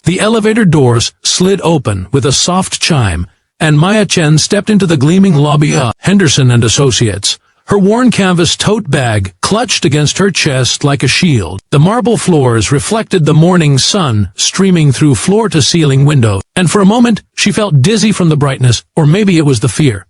The elevator doors slid open with a soft chime, and Maya Chen stepped into the gleaming lobby of Henderson and Associates, her worn canvas tote bag clutched against her chest like a shield. The marble floors reflected the morning sun streaming through floor-to-ceiling windows, and for a moment she felt dizzy from the brightness, or maybe it was the fear.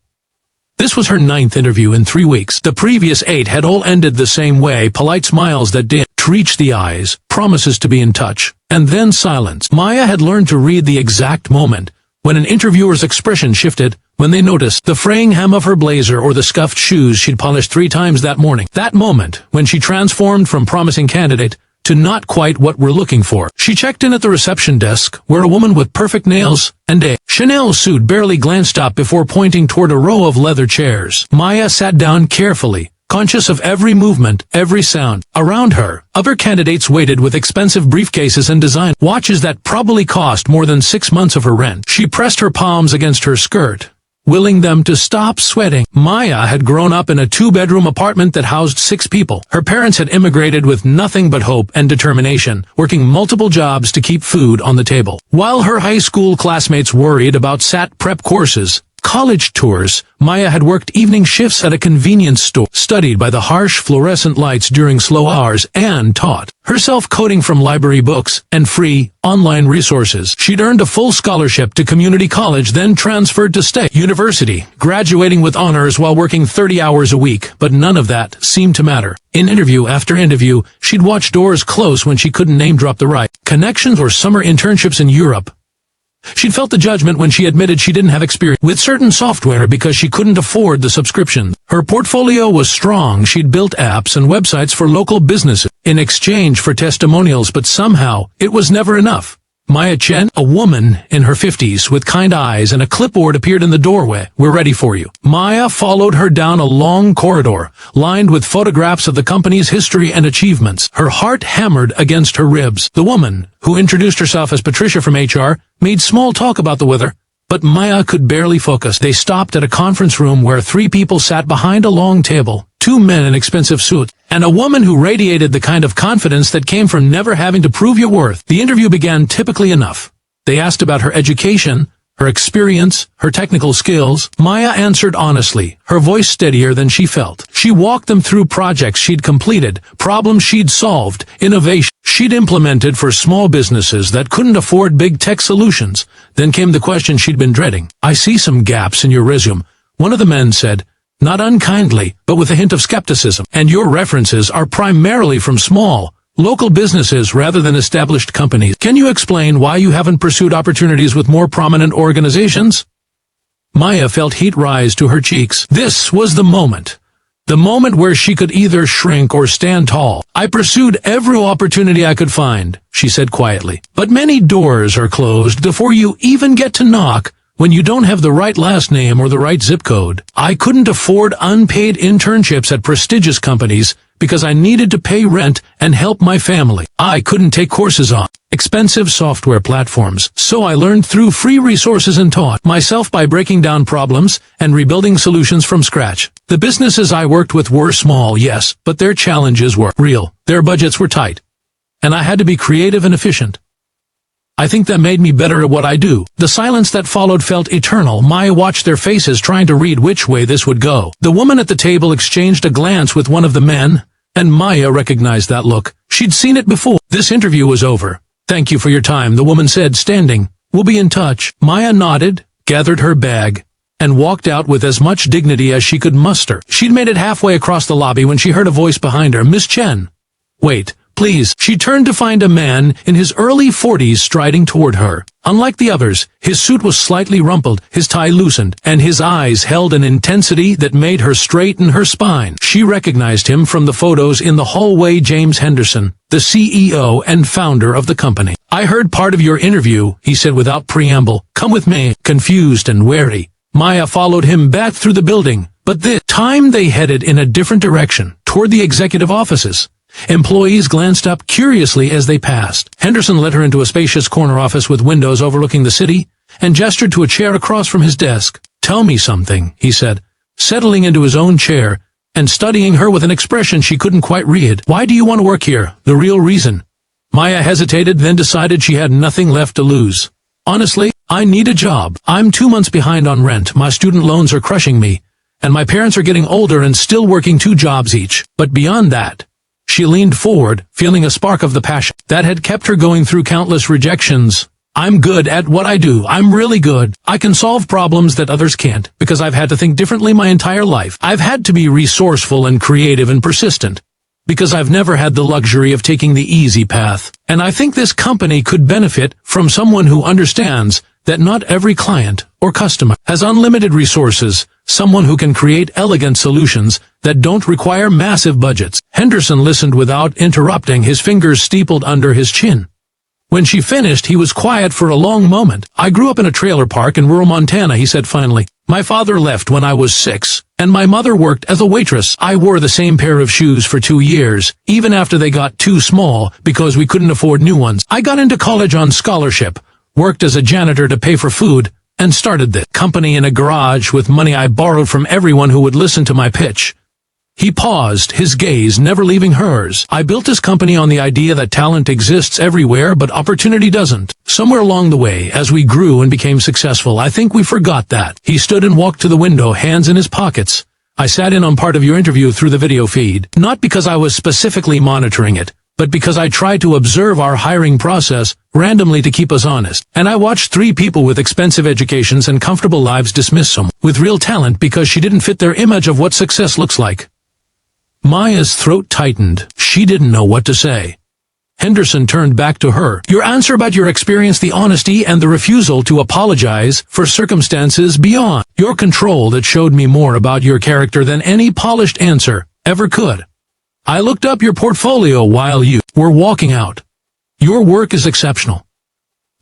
This was her 9th interview in 3 weeks. The previous 8 had all ended the same way, polite smiles that didn't reach the eyes, promises to be in touch, and then silence. Maya had learned to read the exact moment when an interviewer's expression shifted, when they noticed the fraying hem of her blazer or the scuffed shoes she'd polished 3 times that morning. That moment, when she transformed from promising candidate to not quite what we're looking for. She checked in at the reception desk, where a woman with perfect nails and a Chanel suit barely glanced up before pointing toward a row of leather chairs. Maya sat down carefully, conscious of every movement, every sound. Around her, other candidates waited with expensive briefcases and design watches that probably cost more than 6 months of her rent. She pressed her palms against her skirt, willing them to stop sweating. Maya had grown up in a 2-bedroom apartment that housed 6 people. Her parents had immigrated with nothing but hope and determination, working multiple jobs to keep food on the table. While her high school classmates worried about SAT prep courses, college tours, Maya had worked evening shifts at a convenience store, studied by the harsh fluorescent lights during slow hours, and taught herself coding from library books and free online resources. She'd earned a full scholarship to community college, then transferred to State University, graduating with honors while working 30 hours a week, but none of that seemed to matter. In interview after interview, she'd watch doors close when she couldn't name-drop the right connections or summer internships in Europe. She'd felt the judgment when she admitted she didn't have experience with certain software because she couldn't afford the subscription. Her portfolio was strong. She'd built apps and websites for local businesses in exchange for testimonials, but somehow it was never enough. Maya Chen, a woman in her 50s with kind eyes and a clipboard, appeared in the doorway. "We're ready for you." Maya followed her down a long corridor, lined with photographs of the company's history and achievements. Her heart hammered against her ribs. The woman, who introduced herself as Patricia from HR, made small talk about the weather, but Maya could barely focus. They stopped at a conference room where 3 people sat behind a long table, 2 men in expensive suits, and a woman who radiated the kind of confidence that came from never having to prove your worth. The interview began typically enough. They asked about her education, her experience, her technical skills. Maya answered honestly, her voice steadier than she felt. She walked them through projects she'd completed, problems she'd solved, innovation she'd implemented for small businesses that couldn't afford big tech solutions. Then came the question she'd been dreading. "I see some gaps in your resume," one of the men said, not unkindly, but with a hint of skepticism. "And your references are primarily from small, local businesses rather than established companies. Can you explain why you haven't pursued opportunities with more prominent organizations?" Maya felt heat rise to her cheeks. This was the moment. The moment where she could either shrink or stand tall. "I pursued every opportunity I could find," she said quietly. "But many doors are closed before you even get to knock. When you don't have the right last name or the right zip code. I couldn't afford unpaid internships at prestigious companies because I needed to pay rent and help my family. I couldn't take courses on expensive software platforms, so I learned through free resources and taught myself by breaking down problems and rebuilding solutions from scratch. The businesses I worked with were small, yes, but their challenges were real. Their budgets were tight, and I had to be creative and efficient. I think that made me better at what I do." The silence that followed felt eternal. Maya watched their faces, trying to read which way this would go. The woman at the table exchanged a glance with one of the men, and Maya recognized that look. She'd seen it before. "This interview was over. Thank you for your time," the woman said, standing. "We'll be in touch." Maya nodded, gathered her bag, and walked out with as much dignity as she could muster. She'd made it halfway across the lobby when she heard a voice behind her. "Miss Chen." "Wait, please." She turned to find a man in his early 40s striding toward her. Unlike the others, his suit was slightly rumpled, his tie loosened, and his eyes held an intensity that made her straighten her spine. She recognized him from the photos in the hallway. James Henderson, the CEO and founder of the company. "I heard part of your interview," he said without preamble. "Come with me." Confused and wary, Maya followed him back through the building, but this time they headed in a different direction, toward the executive offices. Employees glanced up curiously as they passed. Henderson led her into a spacious corner office with windows overlooking the city, and gestured to a chair across from his desk. "Tell me something," he said, settling into his own chair and studying her with an expression she couldn't quite read. "Why do you want to work here? The real reason." Maya hesitated, then decided she had nothing left to lose. Honestly, I need a job. I'm 2 months behind on rent, my student loans are crushing me, and my parents are getting older and still working 2 jobs each. But beyond that, she leaned forward, feeling a spark of the passion that had kept her going through countless rejections. I'm good at what I do. I'm really good. I can solve problems that others can't, because I've had to think differently my entire life. I've had to be resourceful and creative and persistent, because I've never had the luxury of taking the easy path. And I think this company could benefit from someone who understands that not every client or customer has unlimited resources, someone who can create elegant solutions that don't require massive budgets. Henderson listened without interrupting, his fingers steepled under his chin. When she finished, he was quiet for a long moment. I grew up in a trailer park in rural Montana, he said finally. My father left when I was 6, and my mother worked as a waitress. I wore the same pair of shoes for 2 years, even after they got too small because we couldn't afford new ones. I got into college on scholarship, worked as a janitor to pay for food, and started the company in a garage with money I borrowed from everyone who would listen to my pitch. He paused, his gaze never leaving hers. I built this company on the idea that talent exists everywhere, but opportunity doesn't. Somewhere along the way, as we grew and became successful, I think we forgot that. He stood and walked to the window, hands in his pockets. I sat in on part of your interview through the video feed, not because I was specifically monitoring it, but because I tried to observe our hiring process randomly to keep us honest. And I watched 3 people with expensive educations and comfortable lives dismiss someone with real talent because she didn't fit their image of what success looks like. Maya's throat tightened. She didn't know what to say. Henderson turned back to her. Your answer about your experience, the honesty and the refusal to apologize for circumstances beyond your control that showed me more about your character than any polished answer ever could. I looked up your portfolio while you were walking out. Your work is exceptional.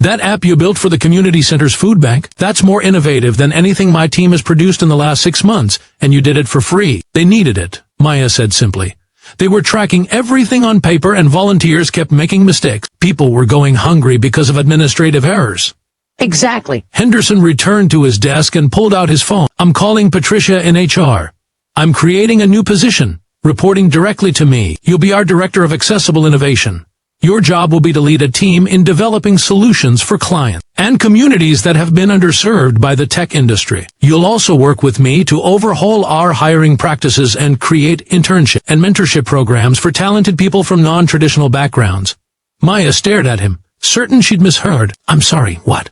That app you built for the community center's food bank, that's more innovative than anything my team has produced in the last 6 months, and you did it for free. They needed it, Maya said simply. They were tracking everything on paper and volunteers kept making mistakes. People were going hungry because of administrative errors. Exactly. Henderson returned to his desk and pulled out his phone. I'm calling Patricia in HR. I'm creating a new position, reporting directly to me. You'll be our Director of Accessible Innovation. Your job will be to lead a team in developing solutions for clients and communities that have been underserved by the tech industry. You'll also work with me to overhaul our hiring practices and create internship and mentorship programs for talented people from non-traditional backgrounds. Maya stared at him, certain she'd misheard. I'm sorry, what?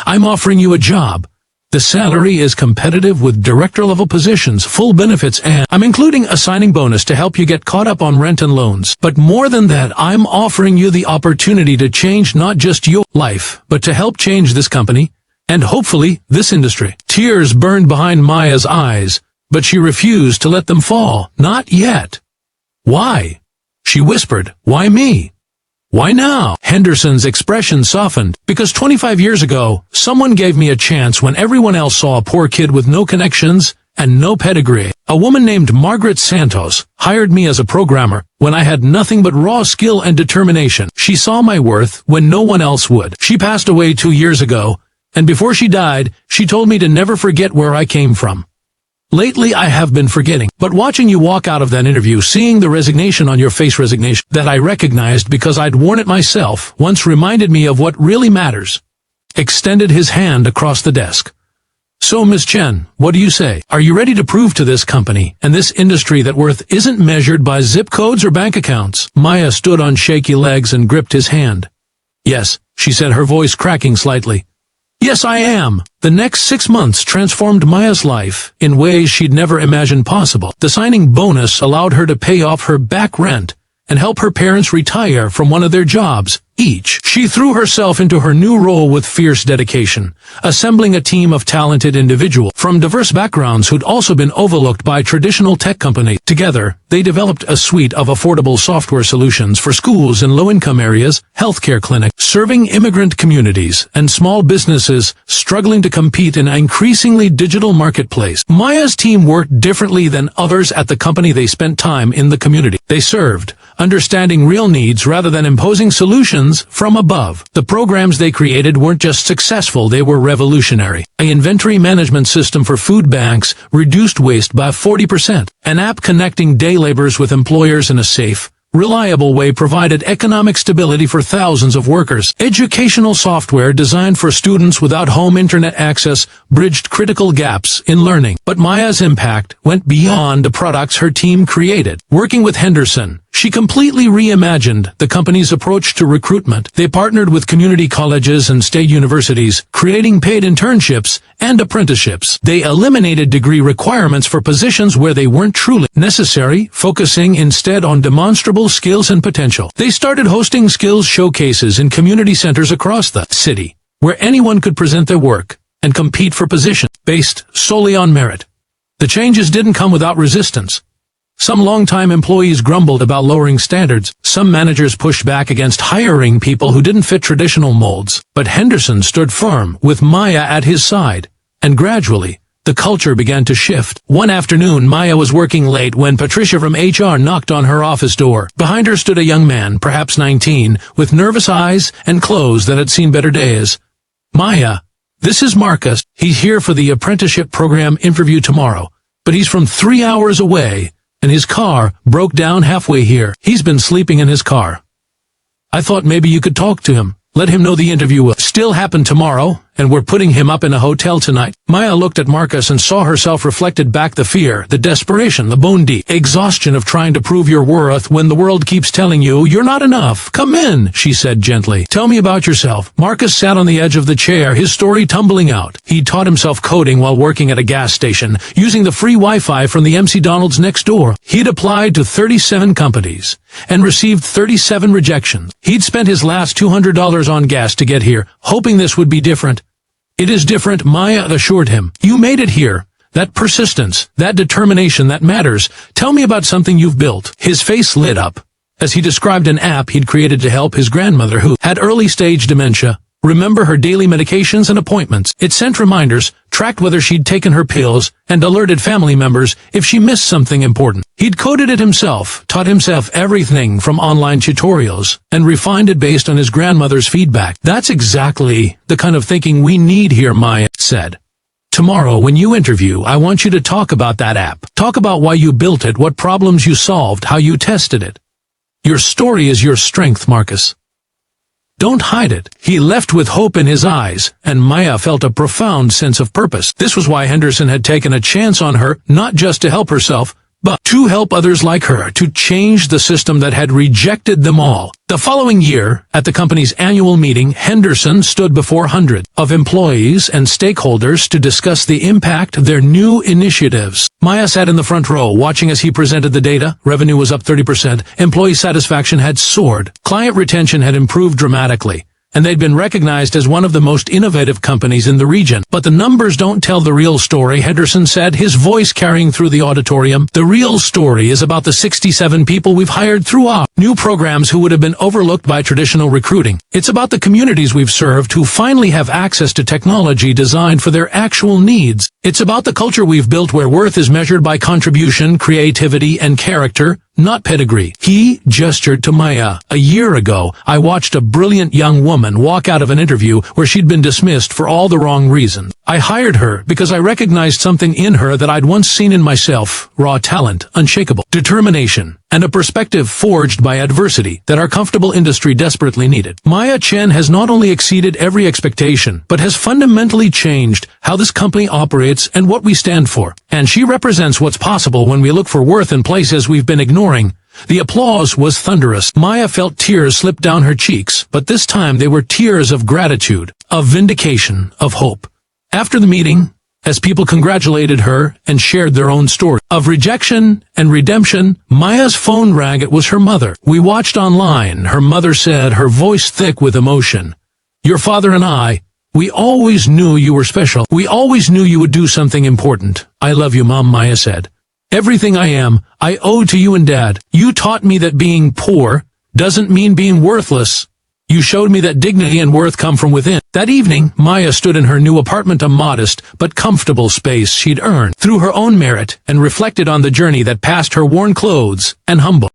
I'm offering you a job. The salary is competitive with director-level positions, full benefits, and I'm including a signing bonus to help you get caught up on rent and loans. But more than that, I'm offering you the opportunity to change not just your life, but to help change this company, and hopefully this industry. Tears burned behind Maya's eyes, but she refused to let them fall. Not yet. Why? She whispered, why me? Why now? Henderson's expression softened. Because 25 years ago, someone gave me a chance when everyone else saw a poor kid with no connections and no pedigree. A woman named Margaret Santos hired me as a programmer when I had nothing but raw skill and determination. She saw my worth when no one else would. She passed away 2 years ago, and before she died, she told me to never forget where I came from. Lately, I have been forgetting, but watching you walk out of that interview, seeing the resignation on your face, resignation that I recognized because I'd worn it myself, once reminded me of what really matters. Extended his hand across the desk. So, Ms. Chen, what do you say? Are you ready to prove to this company and this industry that worth isn't measured by zip codes or bank accounts? Maya stood on shaky legs and gripped his hand. Yes, she said, her voice cracking slightly. Yes, I am. The next 6 months transformed Maya's life in ways she'd never imagined possible. The signing bonus allowed her to pay off her back rent and help her parents retire from one of their jobs each. She threw herself into her new role with fierce dedication, assembling a team of talented individuals from diverse backgrounds who'd also been overlooked by traditional tech companies. Together, they developed a suite of affordable software solutions for schools in low-income areas, healthcare clinics, serving immigrant communities, and small businesses struggling to compete in an increasingly digital marketplace. Maya's team worked differently than others at the company. They spent time in the community they served, understanding real needs rather than imposing solutions from above. The programs they created weren't just successful, they were revolutionary. An inventory management system for food banks reduced waste by 40%. An app connecting day laborers with employers in a safe, reliable way provided economic stability for thousands of workers. Educational software designed for students without home internet access bridged critical gaps in learning. But Maya's impact went beyond the products her team created. Working with Henderson, she completely reimagined the company's approach to recruitment. They partnered with community colleges and state universities, creating paid internships and apprenticeships. They eliminated degree requirements for positions where they weren't truly necessary, focusing instead on demonstrable skills and potential. They started hosting skills showcases in community centers across the city, where anyone could present their work and compete for positions based solely on merit. The changes didn't come without resistance. Some longtime employees grumbled about lowering standards. Some managers pushed back against hiring people who didn't fit traditional molds. But Henderson stood firm, with Maya at his side. And gradually, the culture began to shift. One afternoon, Maya was working late when Patricia from HR knocked on her office door. Behind her stood a young man, perhaps 19, with nervous eyes and clothes that had seen better days. "Maya, this is Marcus. He's here for the apprenticeship program interview tomorrow. But he's from 3 hours away. And his car broke down halfway here. He's been sleeping in his car. I thought maybe you could talk to him. Let him know the interview will still happen tomorrow, and we're putting him up in a hotel tonight." Maya looked at Marcus and saw herself reflected back: the fear, the desperation, the bone-deep exhaustion of trying to prove your worth when the world keeps telling you you're not enough. "Come in," she said gently. "Tell me about yourself." Marcus sat on the edge of the chair, his story tumbling out. He taught himself coding while working at a gas station, using the free Wi-Fi from the MC Donald's next door. He'd applied to 37 companies and received 37 rejections. He'd spent his last $200 on gas to get here, hoping this would be different. "It is different," Maya assured him. "You made it here. That persistence, that determination, that matters. Tell me about something you've built." His face lit up as he described an app he'd created to help his grandmother, who had early-stage dementia, remember her daily medications and appointments. It sent reminders, tracked whether she'd taken her pills, and alerted family members if she missed something important. He'd coded it himself, taught himself everything from online tutorials, and refined it based on his grandmother's feedback. "That's exactly the kind of thinking we need here," Maya said. "Tomorrow, when you interview, I want you to talk about that app. Talk about why you built it, what problems you solved, how you tested it. Your story is your strength, Marcus. Don't hide it." He left with hope in his eyes, and Maya felt a profound sense of purpose. This was why Henderson had taken a chance on her, not just to help herself, but to help others like her, to change the system that had rejected them all. The following year, at the company's annual meeting, Henderson stood before hundreds of employees and stakeholders to discuss the impact of their new initiatives. Maya sat in the front row, watching as he presented the data. Revenue was up 30%, employee satisfaction had soared, client retention had improved dramatically, and they'd been recognized as one of the most innovative companies in the region. "But the numbers don't tell the real story," Henderson said, his voice carrying through the auditorium. "The real story is about the 67 people we've hired through our new programs who would have been overlooked by traditional recruiting. It's about the communities we've served who finally have access to technology designed for their actual needs. It's about the culture we've built where worth is measured by contribution, creativity, and character, not pedigree." He gestured to Maya. "A year ago, I watched a brilliant young woman walk out of an interview where she'd been dismissed for all the wrong reasons. I hired her because I recognized something in her that I'd once seen in myself: raw talent, unshakable determination, and a perspective forged by adversity that our comfortable industry desperately needed." Maya Chen has not only exceeded every expectation, but has fundamentally changed how this company operates and what we stand for. And she represents what's possible when we look for worth in places we've been ignoring. The applause was thunderous. Maya felt tears slip down her cheeks, but this time they were tears of gratitude, of vindication, of hope. After the meeting, as people congratulated her and shared their own story of rejection and redemption, Maya's phone rang. It was her mother. "We watched online," her mother said, her voice thick with emotion. "Your father and we always knew you were special. We always knew you would do something important. I love you, Mom," Maya said. "Everything I am, I owe to you and Dad. You taught me that being poor doesn't mean being worthless. You showed me that dignity and worth come from within." That evening, Maya stood in her new apartment, a modest but comfortable space she'd earned through her own merit, and reflected on the journey that passed her worn clothes and humble